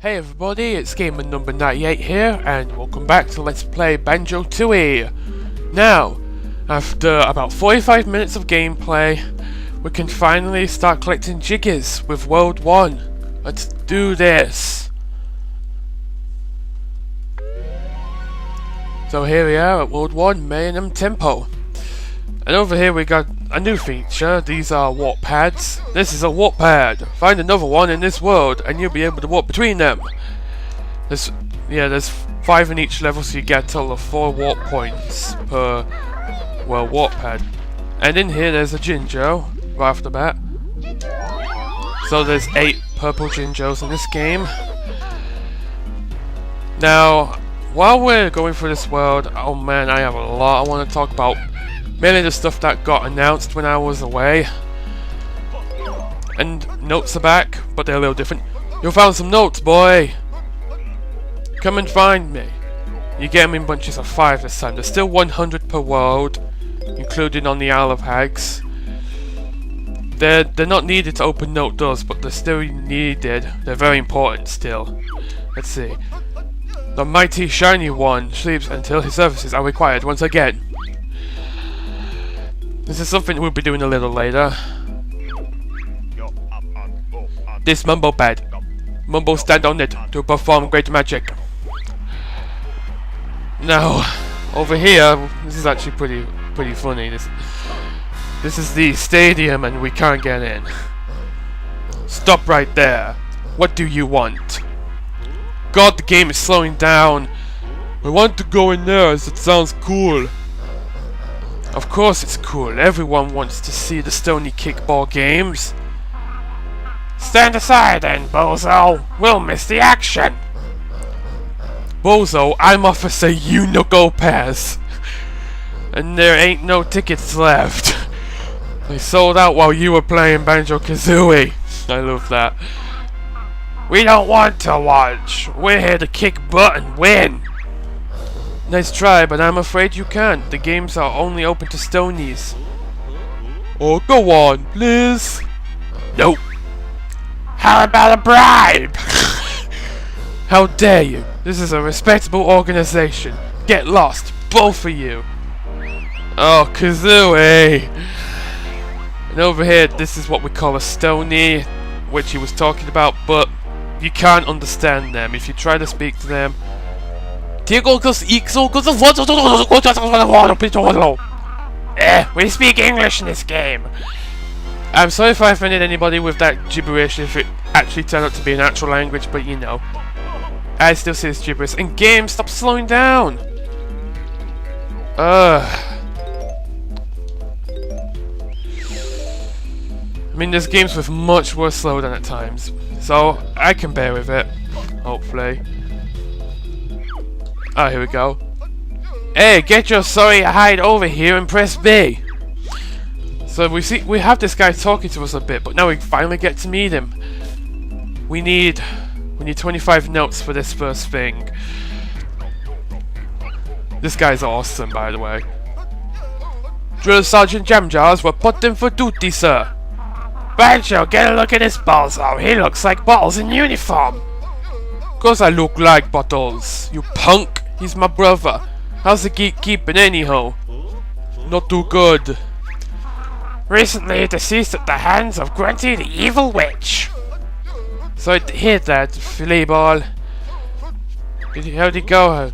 Hey everybody, it's gamer number 98 here, and welcome back to Let's Play Banjo-Tooie. Now, after about 45 minutes of gameplay, we can finally start collecting jiggies with World 1. Let's do this. So here we are at World 1, Mayhem Tempo. And over here we got a new feature. These are warp pads. This is a warp pad. Find another one in this world and you'll be able to warp between them. There's 5 in each level, so you get a total of 4 warp points per, well, warp pad. And in here there's a Jinjo right off the bat. So there's 8 purple Jinjos in this game. Now, while we're going through this world, oh man, I have a lot I want to talk about. Mainly the stuff that got announced when I was away. And notes are back, but they're a little different. You found some notes, boy! Come and find me. You get them in bunches of 5 this time. There's still 100 per world, including on the Isle of Hags. They're not needed to open note doors, but they're still needed. They're very important still. Let's see. The mighty shiny one sleeps until his services are required once again. This is something we'll be doing a little later. This Mumbo pad. Mumbo stand on it to perform great magic. Now, over here, this is actually pretty funny. This is the stadium and we can't get in. Stop right there. What do you want? God, the game is slowing down. I want to go in there as it sounds cool. Of course it's cool. Everyone wants to see the Stony kickball games. Stand aside then, bozo. We'll miss the action. Bozo, I'm Officer Unico Pass. And there ain't no tickets left. They sold out while you were playing Banjo-Kazooie. I love that. We don't want to watch. We're here to kick butt and win. Nice try, but I'm afraid you can't. The games are only open to Stonies. Oh, go on, please. Nope. How about a bribe? How dare you? This is a respectable organization. Get lost, both of you. Oh, Kazooie. And over here, this is what we call a Stony, which he was talking about, but you can't understand them. If you try to speak to them, we speak English in this game. I'm sorry if I offended anybody with that gibberish if it actually turned out to be an actual language, but you know. I still see this gibberish. And game, stop slowing down! I mean, there's games with much worse slowdown at times, so I can bear with it, hopefully. Oh, here we go. Hey, get your sorry hide over here and press B. So we have this guy talking to us a bit, but now we finally get to meet him. We need 25 notes for this first thing. This guy's awesome, by the way. Drill Sergeant Jamjars, we're putting for duty, sir. Banjo, get a look at this bozo. He looks like Bottles in uniform. Cause I look like Bottles, you punk. He's my brother. How's the geek keeping anyhow? Not too good. Recently deceased at the hands of Grunty the Evil Witch. Sorry to hear that, fillet ball. How'd he go?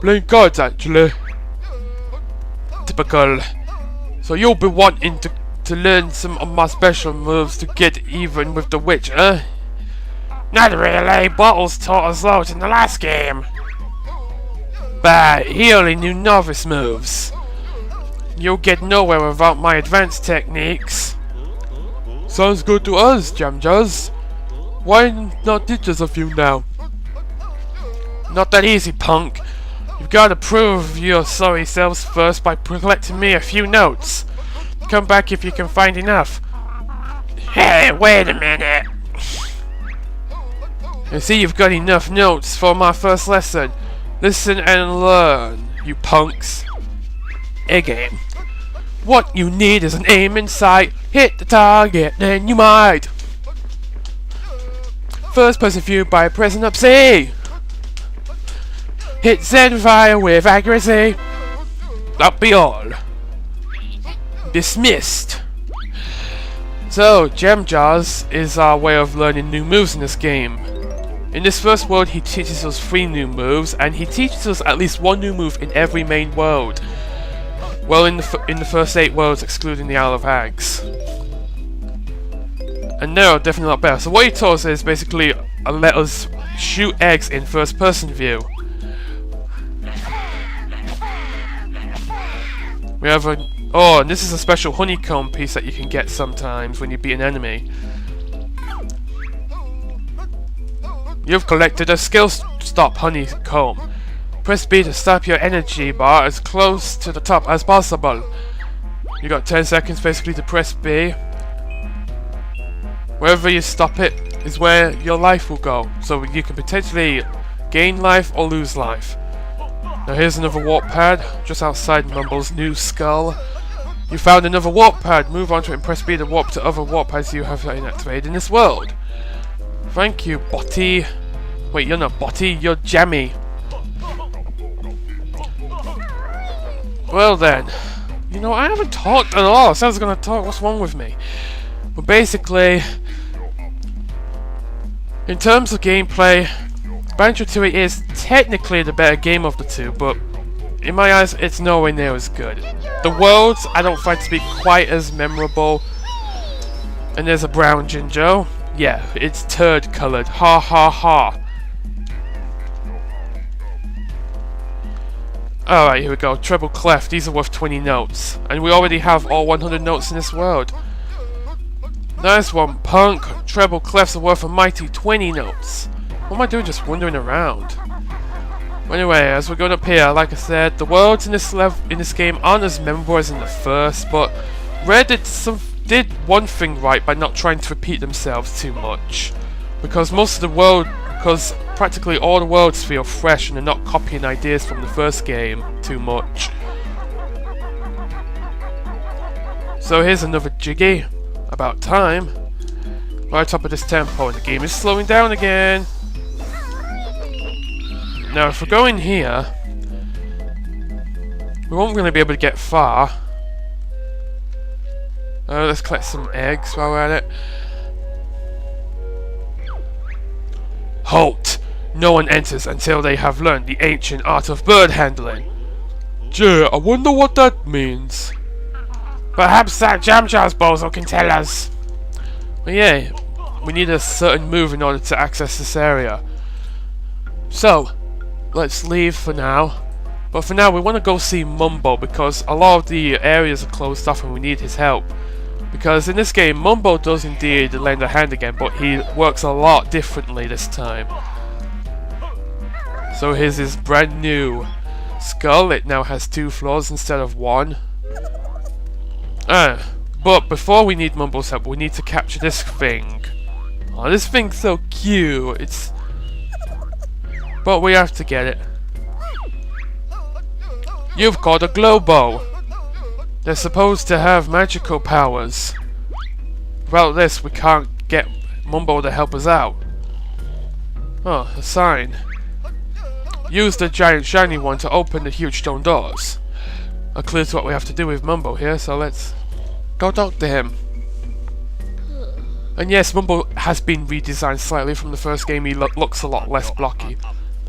Playing cards, actually. Typical. So you'll be wanting to learn some of my special moves to get even with the witch, huh? Not really. Bottles taught us loads in the last game. But he only knew novice moves. You'll get nowhere without my advanced techniques. Sounds good to us, Jamjaz. Why not teach us a few now? Not that easy, punk. You've got to prove your sorry selves first by collecting me a few notes. Come back if you can find enough. Hey, wait a minute. I see you've got enough notes for my first lesson. Listen and learn, you punks. Again. What you need is an aim in sight. Hit the target, then you might first person view by pressing up C. Hit Z fire with accuracy. That'll be all. Dismissed. So, Gem Jars is our way of learning new moves in this game. In this first world, he teaches us 3 new moves, and he teaches us at least 1 new move in every main world. Well, in the first 8 worlds, excluding the Isle of Hags. And they're definitely a lot better. So what he taught us is basically let us shoot eggs in first person view. We have a... Oh, and this is a special honeycomb piece that you can get sometimes when you beat an enemy. You've collected a skill stop honeycomb. Press B to stop your energy bar as close to the top as possible. You got 10 seconds basically to press B. Wherever you stop it is where your life will go. So you can potentially gain life or lose life. Now here's another warp pad just outside Mumble's new skull. You found another warp pad. Move on to it and press B to warp to other warp pads you have inactivated in this world. Thank you, Botty. Wait, you're not Botty, you're Jammy. Well then, you know, I haven't talked at all. I said I was gonna talk. What's wrong with me? But basically, in terms of gameplay, Banjo-Tooie is technically the better game of the two, but in my eyes, it's nowhere near as good. The worlds, I don't find to be quite as memorable. And there's a brown Jinjo. Yeah, it's turd coloured. Ha ha ha. Alright, here we go. Treble clef. These are worth 20 notes. And we already have all 100 notes in this world. Nice one, punk. Treble clefs are worth a mighty 20 notes. What am I doing just wandering around? Anyway, as we're going up here, like I said, the worlds in this game aren't as memorable as in the first, but Rare did one thing right by not trying to repeat themselves too much. Because practically all the worlds feel fresh and they're not copying ideas from the first game too much. So here's another Jiggy. About time. Right up at this tempo, and the game is slowing down again. Now if we go in here, we won't really be able to get far. Let's collect some eggs while we're at it. Halt! No one enters until they have learned the ancient art of bird handling. Gee, I wonder what that means. Perhaps that Jam Jars Bozo can tell us. Well, yeah, we need a certain move in order to access this area. So, let's leave for now. But for now, we want to go see Mumbo because a lot of the areas are closed off and we need his help. Because in this game, Mumbo does indeed lend a hand again, but he works a lot differently this time. So here's his brand new skull. It now has 2 floors instead of 1. But before we need Mumbo's help, we need to capture this thing. Oh, this thing's so cute. But we have to get it. You've caught a Globo. They're supposed to have magical powers. Without this, we can't get Mumbo to help us out. Oh, a sign. Use the giant shiny one to open the huge stone doors. A clue to what we have to do with Mumbo here, so let's go talk to him. And yes, Mumbo has been redesigned slightly from the first game. He looks a lot less blocky.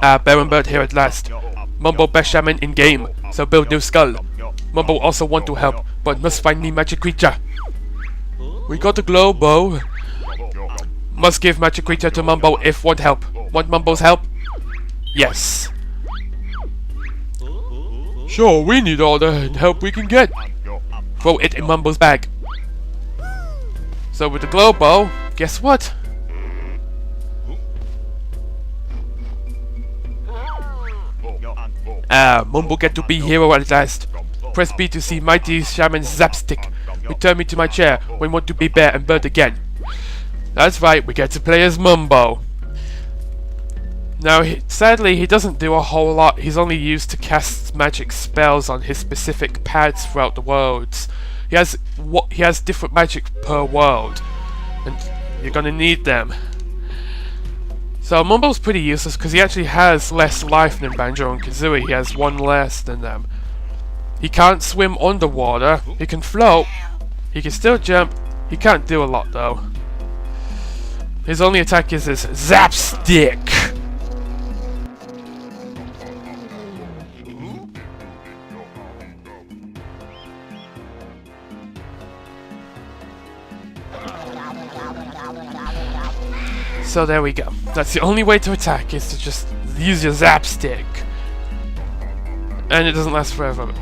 Baron Bird here at last. Mumbo best shaman in game, so build new skull. Mumbo also want to help, but must find me magic creature. We got the Globo. Must give magic creature to Mumbo if want help. Want Mumbo's help? Yes. Sure, we need all the help we can get. Throw it in Mumbo's bag. So with the Globo, guess what? Mumbo get to be hero at last. Press B to see Mighty Shaman Zapstick. Return me to my chair when want to be bear and bird again. That's right, we get to play as Mumbo. Now, sadly, he doesn't do a whole lot. He's only used to cast magic spells on his specific pads throughout the worlds. He has different magic per world, and you're gonna need them. So Mumbo's pretty useless because he actually has less life than Banjo and Kazooie. He has one less than them. He can't swim underwater. He can float. He can still jump. He can't do a lot though. His only attack is his Zap Stick. So there we go. That's the only way to attack, is to just use your Zap Stick. And it doesn't last forever.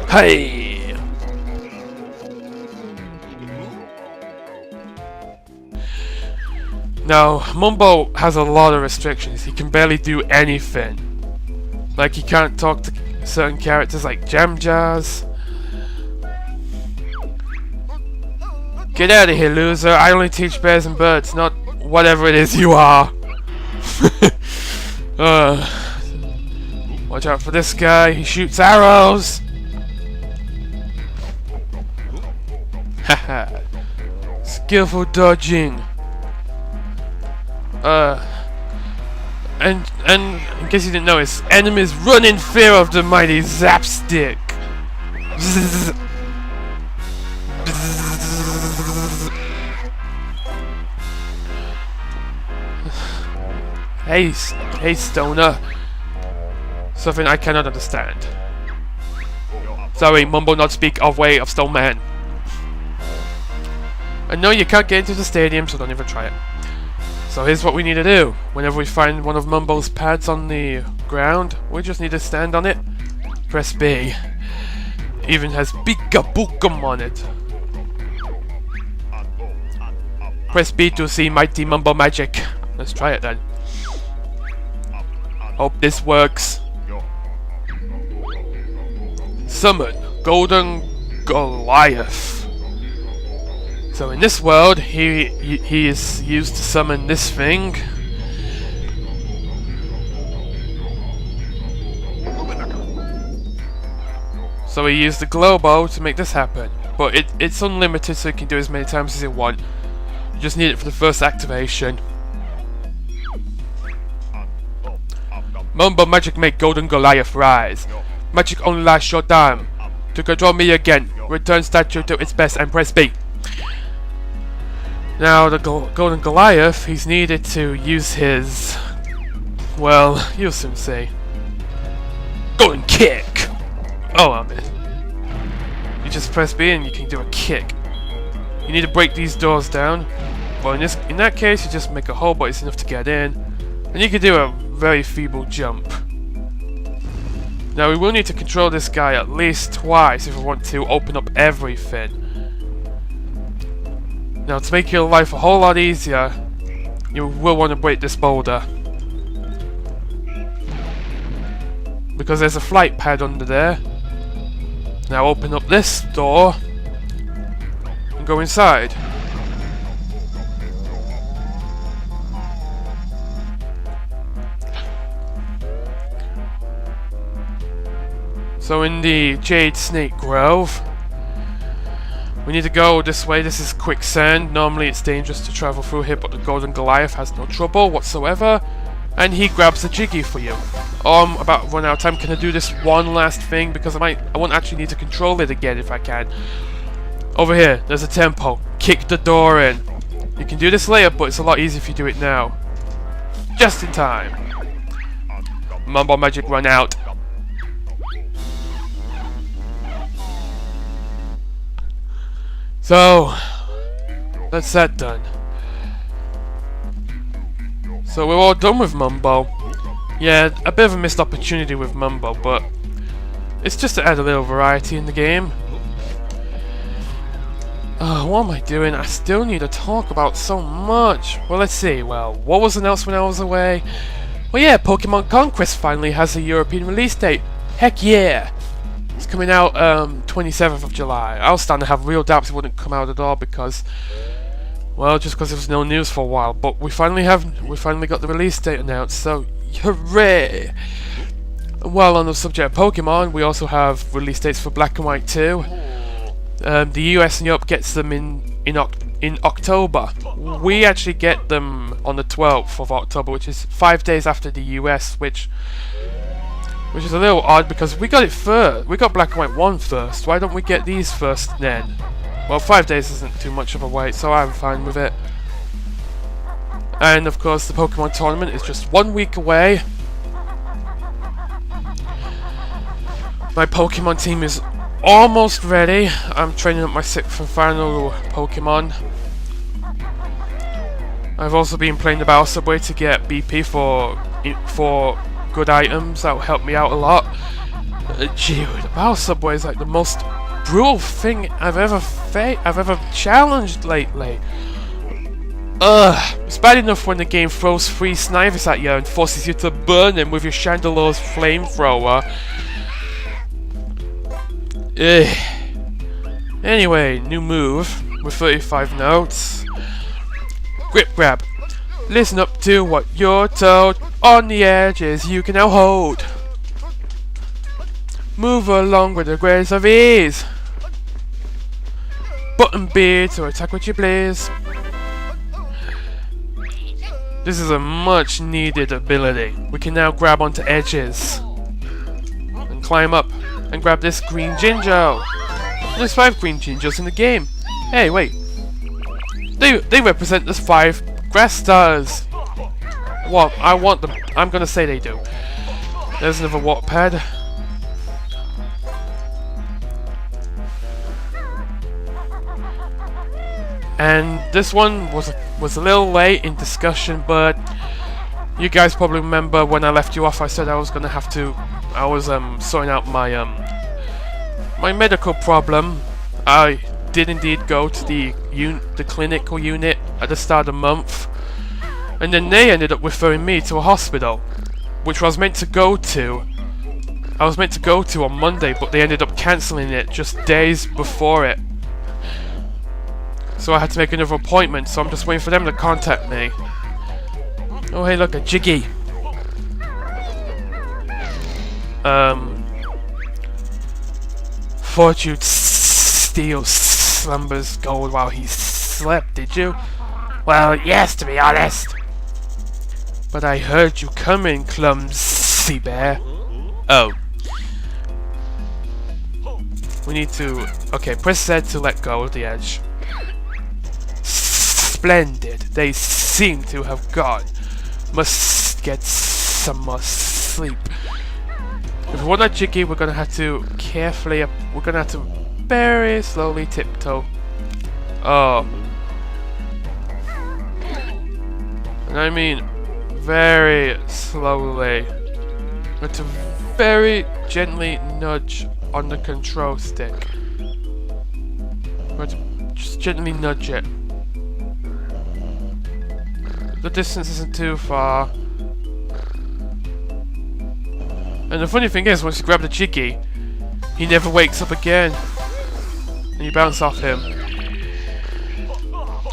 Hey! Now, Mumbo has a lot of restrictions. He can barely do anything. Like, he can't talk to certain characters like Jam Jars. Get out of here, loser. I only teach bears and birds, not whatever it is you are. Watch out for this guy. He shoots arrows. Haha. Skillful dodging. And in case you didn't notice, enemies run in fear of the mighty Zap Stick. Bzzz. Hey, stoner. Something I cannot understand. Sorry, Mumbo not speak of way of stone man. And no, you can't get into the stadium, so don't even try it. So here's what we need to do. Whenever we find one of Mumbo's pads on the ground, we just need to stand on it, press B. Even has Pika Bookum on it. Press B to see mighty Mumbo magic. Let's try it then. Hope this works. Summon Golden Goliath. So in this world, he is used to summon this thing. So he used the Globo to make this happen. But it's unlimited, so you can do as many times as you want. You just need it for the first activation. Mumbo magic make Golden Goliath rise. Magic only lasts short time. To control me again, return statue to its best and press B. Now the Golden Goliath, he's needed to use his... well, you'll soon see. Golden Kick! Oh, I missed. You just press B and you can do a kick. You need to break these doors down. Well, in that case, you just make a hole, but it's enough to get in. And you can do a very feeble jump. Now we will need to control this guy at least twice if we want to open up everything. Now to make your life a whole lot easier, you will want to break this boulder. Because there's a flight pad under there. Now open up this door and go inside. So in the Jade Snake Grove, we need to go this way. This is quicksand. Normally it's dangerous to travel through here, but the Golden Goliath has no trouble whatsoever. And he grabs the Jiggy for you. I'm about to run out of time. Can I do this one last thing? Because I won't actually need to control it again if I can. Over here, there's a tempo. Kick the door in. You can do this later, but it's a lot easier if you do it now. Just in time. Mumbo magic run out. So, that's that done. So we're all done with Mumbo. Yeah, a bit of a missed opportunity with Mumbo, but it's just to add a little variety in the game. What am I doing? I still need to talk about so much. Well, let's see. Well, what was announced when I was away? Well, yeah, Pokemon Conquest finally has a European release date. Heck yeah! It's coming out 27th of July. I was starting to have real doubts it wouldn't come out at all because, well, just because there was no news for a while. But we finally got the release date announced, so hooray! Well, on the subject of Pokemon, we also have release dates for Black and White 2. The US and Europe gets them in in October. We actually get them on the 12th of October, which is 5 days after the US, which is a little odd because we got it first. We got Black and White 1 first. Why don't we get these first then? Well, 5 days isn't too much of a wait, so I'm fine with it. And of course, the Pokemon tournament is just 1 week away. My Pokemon team is almost ready. I'm training up my 6th and final Pokemon. I've also been playing the Battle Subway to get BP for good items. That will help me out a lot. Gee, the Battle Subway is like the most brutal thing I've ever challenged lately. It's bad enough when the game throws 3 snipers at you and forces you to burn them with your Chandeler's flamethrower. Anyway, new move with 35 notes. Grip grab. Listen up to what you're told. On the edges you can now hold. Move along with the grace of ease. Button B to attack what you please. This is a much needed ability. We can now grab onto edges and climb up and grab this green Jinjo. There's 5 green Jinjos in the game. Hey, wait. They represent the 5 grass stars. Well, I want them. I'm gonna say they do. There's another Wattpad. And this one was a little late in discussion, but you guys probably remember when I left you off. I said I was gonna have to. I was sorting out my my medical problem. I did indeed go to the clinical unit at the start of the month, and then they ended up referring me to a hospital, which I was meant to go to. I was meant to go to on Monday, but they ended up cancelling it just days before it. So I had to make another appointment, so I'm just waiting for them to contact me. Oh hey, look, a Jiggy. Fortune steals Slumber's gold while he slept, did you? Well, yes, to be honest. But I heard you coming, clumsy bear. Oh. We need to... Okay, press Z to let go of the edge. Splendid. They seem to have gone. Must get some more sleep. If we want that Jiggy, we're gonna have to carefully... We're gonna have to very slowly tiptoe. Oh. And I mean very slowly. We have to very gently nudge on the control stick. We have to just gently nudge it. The distance isn't too far. And the funny thing is, once you grab the Jiggy, he never wakes up again. And you bounce off him.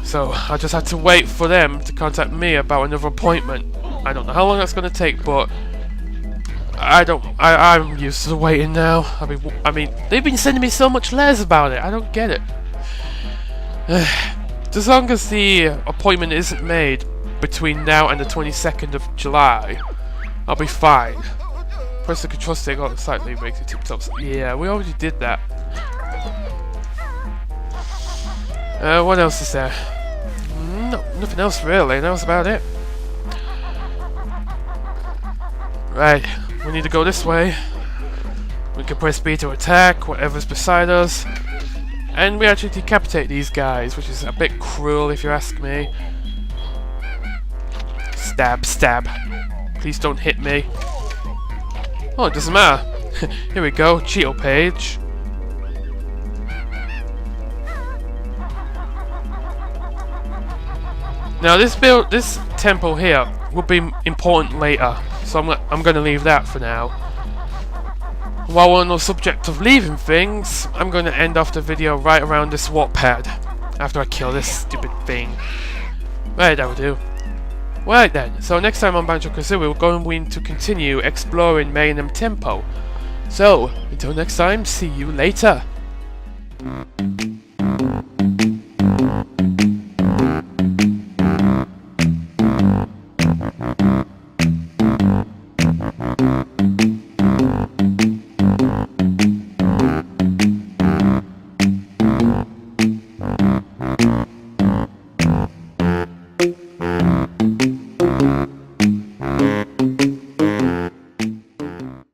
So, I just had to wait for them to contact me about another appointment. I don't know how long that's going to take, but... I'm used to waiting now. I mean, they've been sending me so much letters about it. I don't get it. As long as the appointment isn't made between now and the 22nd of July, I'll be fine. Press the control stick on the slightly makes it tip-tops. Yeah, we already did that. What else is there? No, nothing else really. That was about it. Right, we need to go this way. We can press B to attack whatever's beside us. And we actually decapitate these guys, which is a bit cruel if you ask me. Stab, stab. Please don't hit me. Oh, it doesn't matter. Here we go, Cheeto page. Now this temple here will be important later, so I'm going to leave that for now. While we're on the subject of leaving things, I'm going to end off the video right around this Wattpad after I kill this stupid thing. Right, that will do. Right then, so next time on Banjo-Kazooie we're going to continue exploring Mayhem Temple. So, until next time, see you later. Bye.